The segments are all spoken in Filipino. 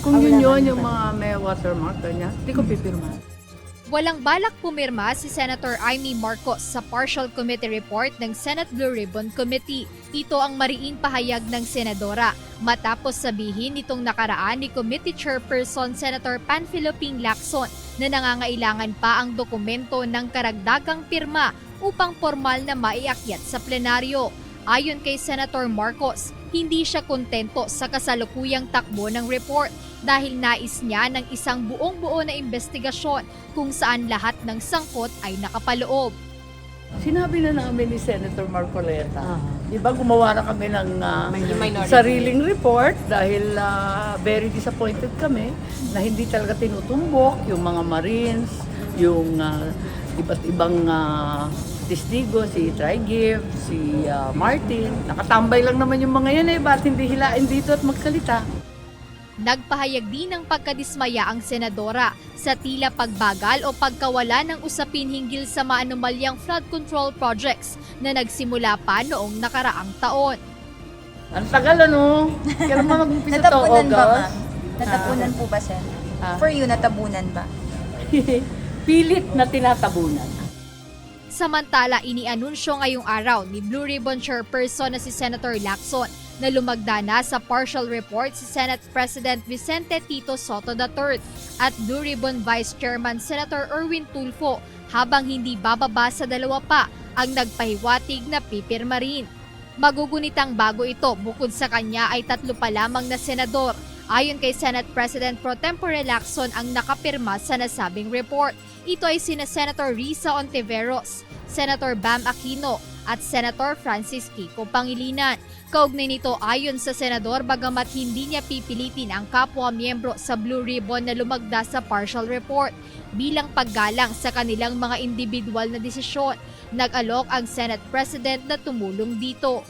Kung yun wala yun, yung naman. mga may watermark, ganyan, hindi ko pipirma. Walang balak pumirma si Senator Amy Marcos sa partial committee report ng Senate Blue Ribbon Committee. Ito ang mariing pahayag ng senadora matapos sabihin nitong nakaraan ni Committee Chairperson Senator Panfilo Ping Lacson na nangangailangan pa ang dokumento ng karagdagang pirma upang formal na maiakyat sa plenaryo. Ayon kay Senator Marcos, hindi siya kontento sa kasalukuyang takbo ng report dahil nais niya ng isang buong-buo na investigasyon kung saan lahat ng sangkot ay nakapaloob. Sinabi na namin ni Senator Marcoleta, Ah. di ba gumawa na kami ng Minority. sariling report dahil very disappointed kami na hindi talaga tinutumbok yung mga Marines, yung iba't ibang testigo, si Trigift, si Martin. Nakatambay lang naman yung mga yan ba't hindi hilain dito at magsalita? Nagpahayag din ng pagkadismaya ang senadora sa tila pagbagal o pagkawala ng usapin hinggil sa maanumalyang flood control projects na nagsimula pa noong nakaraang taon. Ang tagal ano? Kailan mo mag-umpisa to, Natapunan ba, August? ma'am? Natapunan po ba, Sen? Ah. For you, natabunan ba? Pilit na tinatabunan. Samantala, inianunsyo ngayong araw ni Blue Ribbon Chairperson na si Senator Lacson na lumagda na sa partial report si Senate President Vicente Tito Soto III at Blue Ribbon Vice Chairman Senator Erwin Tulfo habang hindi bababa sa dalawa pa ang nagpahiwatig na pipirma rin. Magugunitang bago ito bukod sa kanya ay 3 pa lamang na senador. Ayon kay Senate President Pro Tempore Lacson ang nakapirma sa nasabing report. Ito ay sina Senator Risa Ontiveros, Senator Bam Aquino at Senator Francis Kiko Pangilinan. Kaugnay nito ayon sa senador bagamat hindi niya pipilitin ang kapwa miyembro sa Blue Ribbon na lumagda sa partial report bilang paggalang sa kanilang mga individual na desisyon. Nag-alok ang Senate President na tumulong dito.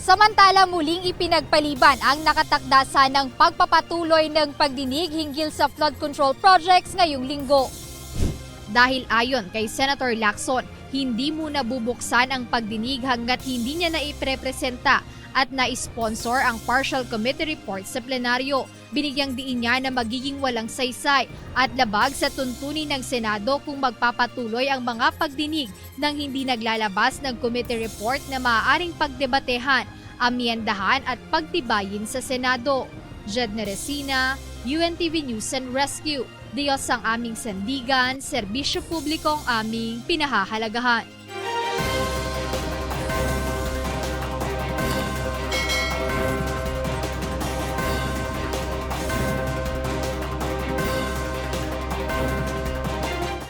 Samantala muling ipinagpaliban ang nakatakda ng pagpapatuloy ng pagdinig hinggil sa flood control projects ngayong linggo. Dahil ayon kay Senator Lacson, hindi muna bubuksan ang pagdinig hanggat hindi niya naiprepresenta at na-sponsor ang partial committee report sa plenaryo. Binigyang diin niya na magiging walang saysay at labag sa tuntunin ng Senado kung magpapatuloy ang mga pagdinig nang hindi naglalabas ng committee report na maaaring pagdebatehan, amyendahan at pagtibayin sa Senado. Jedne Resina, UNTV News and Rescue. Diyos ang aming sandigan, serbisyo publiko ang aming pinahahalagahan.